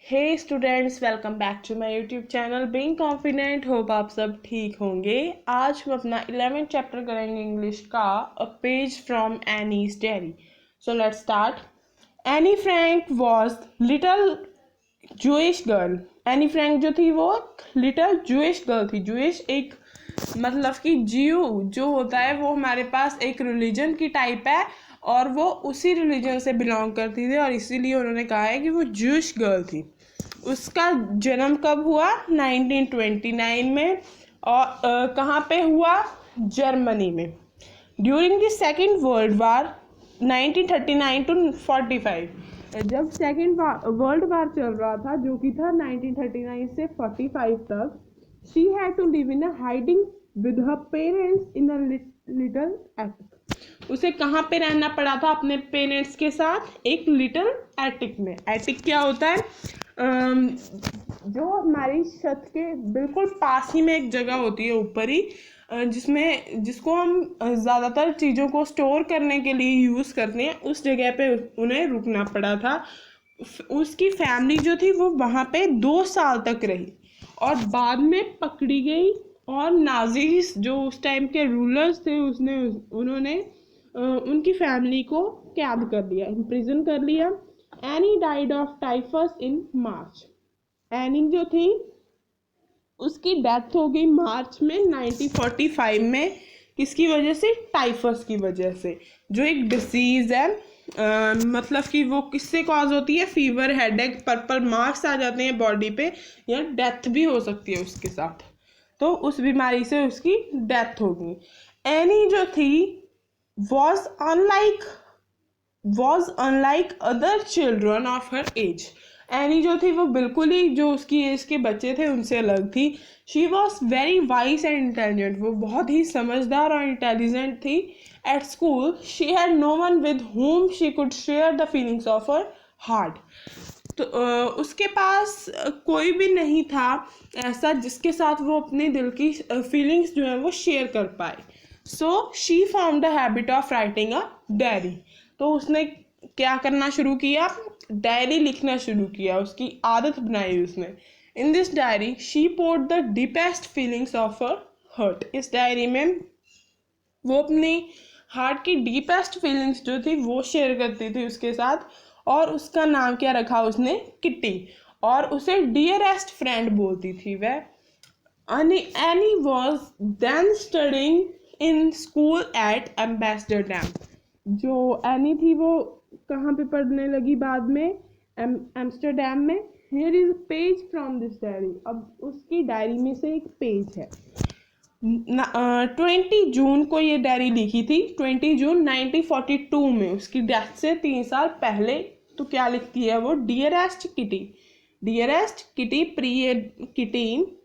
Hey students, welcome back to my YouTube channel being confident. Hope आप सब ठीक होंगे। आज हम अपना 11th चैप्टर करेंगे इंग्लिश का, a page from Annie's diary. So let's start. Anne Frank was little Jewish girl. Anne Frank जो थी वो लिटल जूइश गर्ल थी। जूइश एक मतलब कि जीव जो होता है वो हमारे पास एक रिलीजन की टाइप है और वो उसी रिलीजन से बिलोंग करती थी और इसीलिए उन्होंने कहा है कि वो जूइश गर्ल थी। उसका जन्म कब हुआ? 1929 में। और कहाँ पे हुआ? जर्मनी में। During the second world war 1939 to 45। जब सेकेंड वर्ल्ड वार चल रहा था जो कि था 1939 से 45 तक, she had to live in a hiding with her parents in a little attic। उसे कहाँ पे रहना पड़ा था? अपने पेरेंट्स के साथ एक लिटिल एटिक में। एटिक क्या होता है? जो हमारी छत के बिल्कुल पास ही में एक जगह होती है ऊपर ही, जिसको हम ज़्यादातर चीज़ों को स्टोर करने के लिए यूज़ करते हैं। उस जगह पे उन्हें रुकना पड़ा था। उसकी फैमिली जो थी वो वहाँ पे 2 साल तक रही और बाद में पकड़ी गई और नाजीज जो उस टाइम के रूलर्स थे उन्होंने उनकी फैमिली को कैद कर लिया, इम्प्रिजन कर लिया। Any died of typhus in March. Any जो थी उसकी डेथ हो गई मार्च में 1945 में। किसकी वजह से? टाइफस की वजह से, जो एक डिसीज है। मतलब कि वो किससे कॉज होती है? फीवर, हेडेक, पर्पल मार्क्स आ जाते हैं बॉडी पे, या डेथ भी हो सकती है उसके साथ। तो उस बीमारी से उसकी डेथ हो गई। एनी जो थी was unlike other children of her age. Anne जो थी वो बिल्कुल ही जो उसकी एज के बच्चे थे उनसे अलग थी। She was very wise and intelligent. वो बहुत ही समझदार और इंटेलिजेंट थी। At school she had no one with home she could share the feelings of her heart. तो उसके पास कोई भी नहीं था ऐसा जिसके साथ वो अपने दिल की फीलिंग्स जो है वो शेयर कर पाए। So she found the habit of writing a diary. तो उसने क्या करना शुरू किया? डायरी लिखना शुरू किया, उसकी आदत बनाई उसने। In this diary she poured the deepest feelings of her heart. इस डायरी में वो अपनी हार्ट की डीपेस्ट फीलिंग्स जो थी वो शेयर करती थी उसके साथ। और उसका नाम क्या रखा उसने? किट्टी। और उसे डियरेस्ट फ्रेंड बोलती थी वह। Annie was then studying in school at ambassador dam. जो एनी थी वो कहाँ पे पढ़ने लगी बाद में? एम्स्टरडैम में। Here is a page from this diary। अब उसकी डायरी में से एक पेज है। 20 जून को ये डायरी लिखी थी, 20 जून 1942 में, उसकी डेथ से 3 साल पहले। तो क्या लिखती है वो? डियरेस्ट किटी, डियरेस्ट किटी, प्रिय Kitty,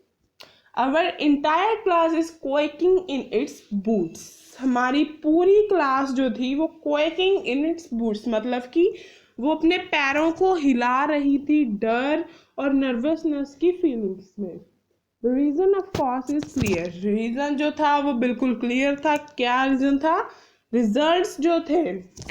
our entire class is quaking in its boots. हमारी पूरी क्लास जो थी वो क्वेकिंग इन इट्स बूट्स मतलब कि वो अपने पैरों को हिला रही थी डर और नर्वसनेस की फीलिंग्स में। The reason of cause is clear. Reason जो था वो बिल्कुल क्लियर था। क्या रीजन था? रिजल्ट्स जो थे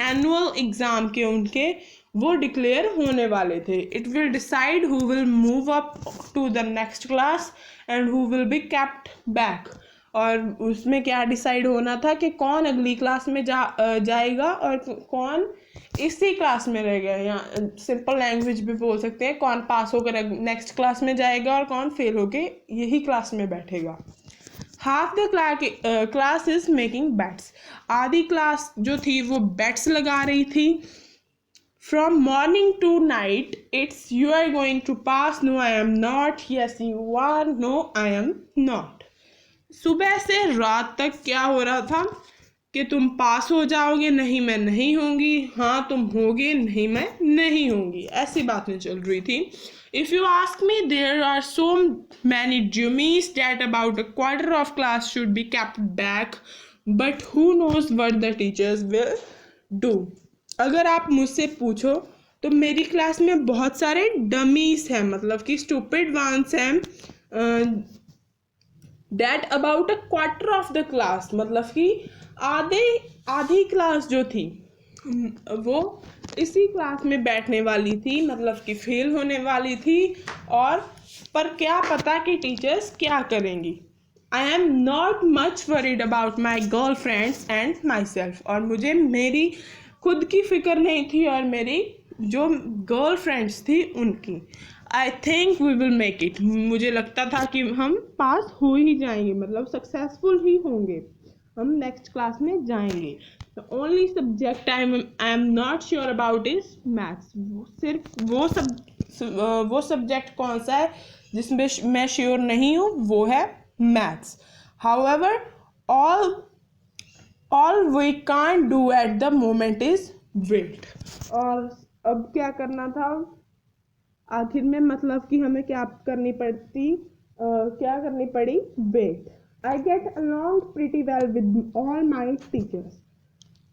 एनुअल एग्जाम के उनके वो डिक्लेयर होने वाले थे। It will decide who will move up to the next class and who will be kept back. और उसमें क्या डिसाइड होना था कि कौन अगली क्लास में जाएगा और कौन इसी क्लास में रहेगा, या सिंपल लैंग्वेज भी बोल सकते हैं, कौन पास होकर नेक्स्ट क्लास में जाएगा और कौन फेल होकर यही क्लास में बैठेगा। Half the class is making bets. आधी क्लास जो थी वो बेट्स लगा रही थी। From morning to night, it's you are going to pass, no I am not, yes you are, no I am not। सुबह से रात तक क्या हो रहा था कि तुम पास हो जाओगे, नहीं मैं नहीं होंगी, हाँ तुम होगे, नहीं मैं नहीं होंगी, ऐसी बातें चल रही थी। If you ask me, there are so many dummies that about a quarter of class should be kept back, but who knows what the teachers will do। अगर आप मुझसे पूछो तो मेरी क्लास में बहुत सारे डमीज हैं, मतलब कि स्टूपिड वंस हैं। That about a quarter of the class मतलब कि आधी क्लास जो थी वो इसी क्लास में बैठने वाली थी, मतलब कि फेल होने वाली थी। और पर क्या पता कि टीचर्स क्या करेंगी। I am not much worried about my girl friends and my self, और मुझे मेरी खुद की फिक्र नहीं थी और मेरी जो गर्ल फ्रेंड्स थी उनकी। I think we will make it, मुझे लगता था कि हम पास हो ही जाएंगे, मतलब सक्सेसफुल ही होंगे, हम नेक्स्ट क्लास में जाएंगे। The only subject I am not sure about is maths. सिर्फ वो सब्जेक्ट कौन सा है जिसमें मैं श्योर नहीं हूँ, वो है maths. However all all we can't do at the moment is wait. और अब क्या करना था आखिर में, मतलब कि हमें क्या करनी पड़ी, wait. I get along pretty well with all my teachers.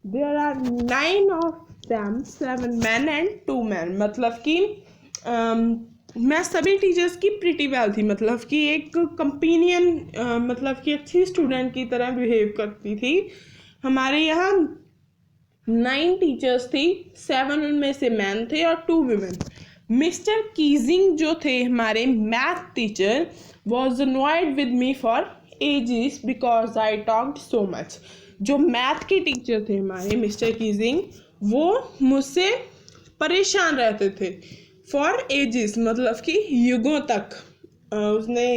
There are 9 of them, 7 men and 2 men। मतलब कि मैं सभी टीचर्स की प्रिटी वेल थी, मतलब कि एक कंपेनियन, मतलब कि अच्छी स्टूडेंट की तरह बिहेव करती थी। हमारे यहाँ 9 टीचर्स थी, 7 उनमें से मैन थे और 2 women। मिस्टर कीजिंग जो थे हमारे math teacher was annoyed with me for ages because I talked so much. जो मैथ के टीचर थे हमारे मिस्टर कीजिंग, वो मुझसे परेशान रहते थे फॉर एजेस, मतलब कि युगों तक। उसने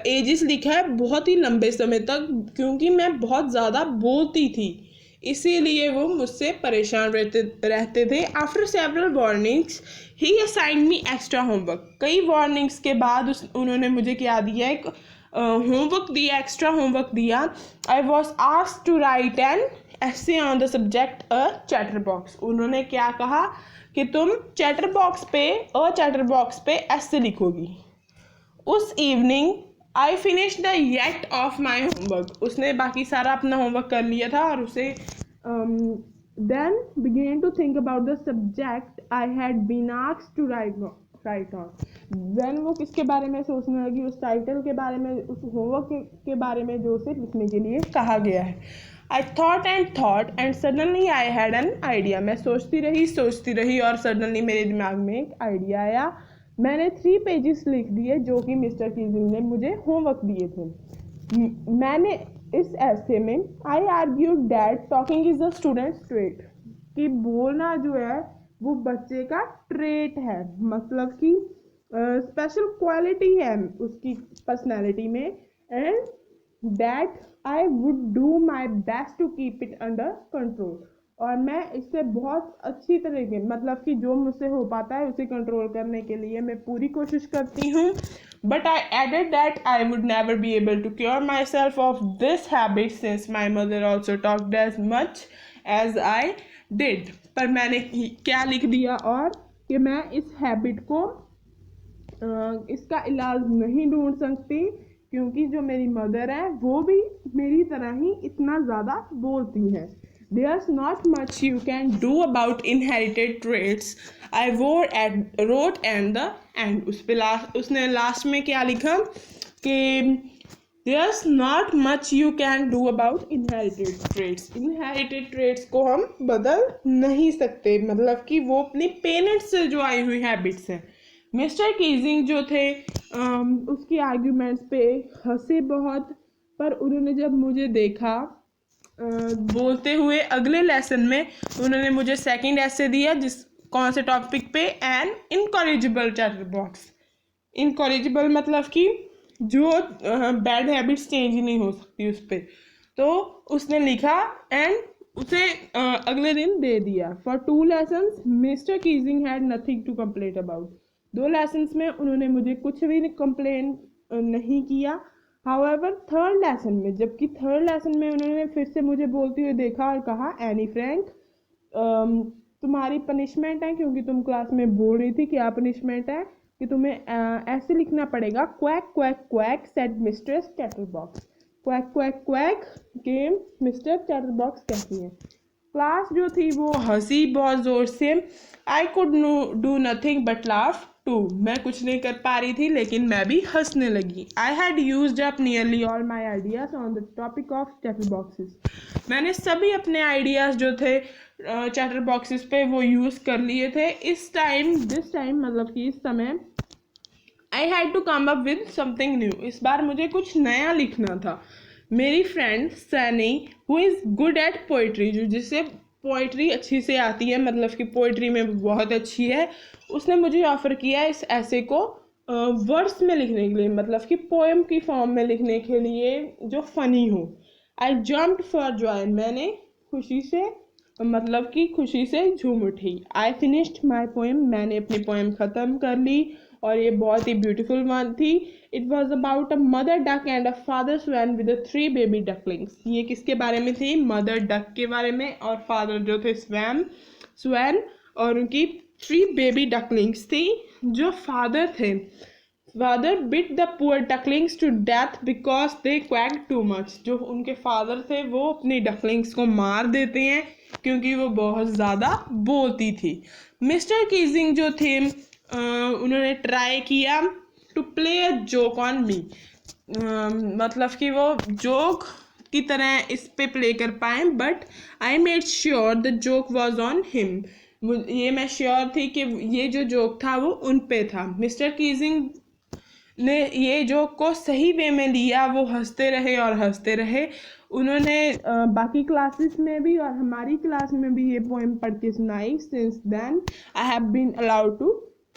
एजेस लिखा है बहुत ही लंबे समय तक, क्योंकि मैं बहुत ज़्यादा बोलती थी, इसीलिए वो मुझसे परेशान रहते थे। आफ्टर सेवरल वार्निंग्स ही असाइंड मी एक्स्ट्रा होमवर्क। कई वार्निंग्स के बाद उन्होंने मुझे क्या दिया, एक होमवर्क दिया, एक्स्ट्रा होमवर्क दिया। I was asked to write an essay on the subject a chatterbox. उन्होंने क्या कहा कि तुम चैटर बॉक्स पे ऐसे लिखोगी। उस evening I finish the yet of my homework. उसने बाकी सारा अपना होमवर्क कर लिया था और उसे then began to think about the subject I had been asked to write on. Then वो किसके बारे में सोचने लगी, उस टाइटल के बारे में, उस होमवर्क के बारे में जो उसे लिखने के लिए कहा गया है। I thought and suddenly I had an idea. मैं सोचती रही और सडनली मेरे दिमाग में एक आइडिया आया। मैंने 3 पेजेस लिख दिए जो कि मिस्टर कीजिंग ने मुझे होमवर्क दिए थे। मैंने इस ऐसे में I argue that talking is a students trait, कि बोलना जो है वो बच्चे का ट्रेट है, मतलब कि स्पेशल क्वालिटी है उसकी पर्सनैलिटी में। And that I would do my best to keep it under control. और मैं इससे बहुत अच्छी तरीके, मतलब कि जो मुझसे हो पाता है उसे कंट्रोल करने के लिए मैं पूरी कोशिश करती हूँ। But I added that I would never be able to cure myself of this habit since my mother also talked as much as I did. पर मैंने क्या लिख दिया, और कि मैं इस हैबिट को इसका इलाज नहीं ढूंढ सकती, क्योंकि जो मेरी मदर है वो भी मेरी तरह ही इतना ज़्यादा बोलती है। There's not much you can do about inherited traits. I wrote and the end। उसने लास्ट में क्या लिखा कि There's not much you can do about inherited traits। Inherited traits को हम बदल नहीं सकते, मतलब कि वो अपने पेरेंट्स से जो आई हुई हैबिट्स हैं। मिस्टर कीजिंग जो थे उसकी आर्ग्यूमेंट्स पे हंसे बहुत, पर उन्होंने जब मुझे देखा बोलते हुए अगले लेसन में, उन्होंने मुझे सेकंड ऐसे दिया जिस कौन से टॉपिक पे, N incorrigible chatter box. Incorrigible मतलब कि जो बैड हैबिट्स चेंज ही नहीं हो सकती उस पर। तो उसने लिखा एंड उसे अगले दिन दे दिया। For 2 lessons Mister Keesing had nothing to complain about. 2 lessons में उन्होंने मुझे कुछ भी कंप्लेन नहीं किया। हाउएवर थर्ड लेसन में, जबकि थर्ड लेसन में उन्होंने फिर से मुझे बोलते हुए देखा और कहा, एनी फ्रैंक तुम्हारी पनिशमेंट है, क्योंकि तुम क्लास में बोल रही थी। क्या पनिशमेंट है कि तुम्हें ऐसे लिखना पड़ेगा, quack quack quack said mister chatterbox. Quack quack quack के मिस्टर चैटरबॉक्स कहती है। क्लास जो थी वो हंसी बहुत ज़ोर से। I could do nothing but laugh too. मैं कुछ नहीं कर पा रही थी लेकिन मैं भी हंसने लगी। I had used up nearly all my ideas on the topic of chatter boxes. मैंने सभी अपने आइडियाज़ जो थे चैटर बॉक्सेस पे वो यूज़ कर लिए थे। दिस टाइम मतलब कि इस समय I had to come up with something new, इस बार मुझे कुछ नया लिखना था। मेरी friend Sanne who is good at poetry, जो जिसे पोइट्री अच्छी से आती है, मतलब कि पोइट्री में बहुत अच्छी है, उसने मुझे ऑफ़र किया इस ऐसे को वर्ड्स में लिखने के लिए, मतलब कि पोएम की फॉर्म में लिखने के लिए जो फ़नी हो। आई जम्प्ड फॉर जॉय, मैंने खुशी से मतलब कि खुशी से झूम उठी। आई फिनिश्ड माई पोएम, मैंने अपनी पोएम ख़त्म कर ली और ये बहुत ही ब्यूटीफुल वन थी। It was about a mother duck and a father swan with 3 baby ducklings. ये किसके बारे में थी? मदर डक के बारे में, और फादर जो थे स्वैन, और उनकी 3 बेबी डकलिंग्स थी। जो फादर थे, father bit the poor ducklings to death because they quack too much. जो उनके फादर थे वो अपनी डकलिंग्स को मार देते हैं क्योंकि वो बहुत ज़्यादा बोलती थी। मिस्टर कीजिंग जो थे उन्होंने ट्राई किया to play a joke on me, मतलब कि वो जोक की तरह इस पे प्ले कर पाए, but I made sure the joke was on him. ये मैं श्योर थी कि ये जो जोक था वो उन पे था। मिस्टर कीजिंग ने ये जोक को सही वे में लिया, वो हंसते रहे और हंसते रहे। उन्होंने बाकी क्लासेस में भी और हमारी क्लास में भी ये पोएम पढ़ के सुनाई। Since then I have been allowed to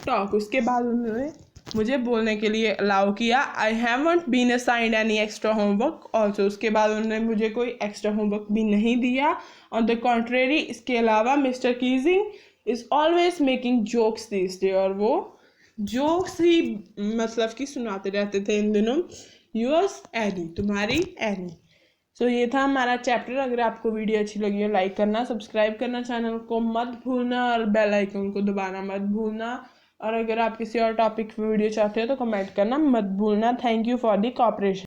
talk, उसके बाद उन्होंने मुझे बोलने के लिए अलाउ किया। I haven't been assigned any extra homework also, उसके बाद उन्होंने मुझे कोई एक्स्ट्रा होमवर्क भी नहीं दिया। ऑन द कॉन्ट्रेरी, इसके अलावा mister Keesing is always making jokes this day, और वो जोक्स ही मतलब कि सुनाते रहते थे इन दिनों। यूअर्स एनी, तुम्हारी एनी। सो ये था हमारा चैप्टर। अगर आपको वीडियो अच्छी लगी हो लाइक करना, सब्सक्राइब करना चैनल को मत भूलना, और बेल आइकन को दबाना मत भूलना। और अगर आप किसी और टॉपिक पे वीडियो चाहते हो तो कमेंट करना मत भूलना। Thank you for the cooperation.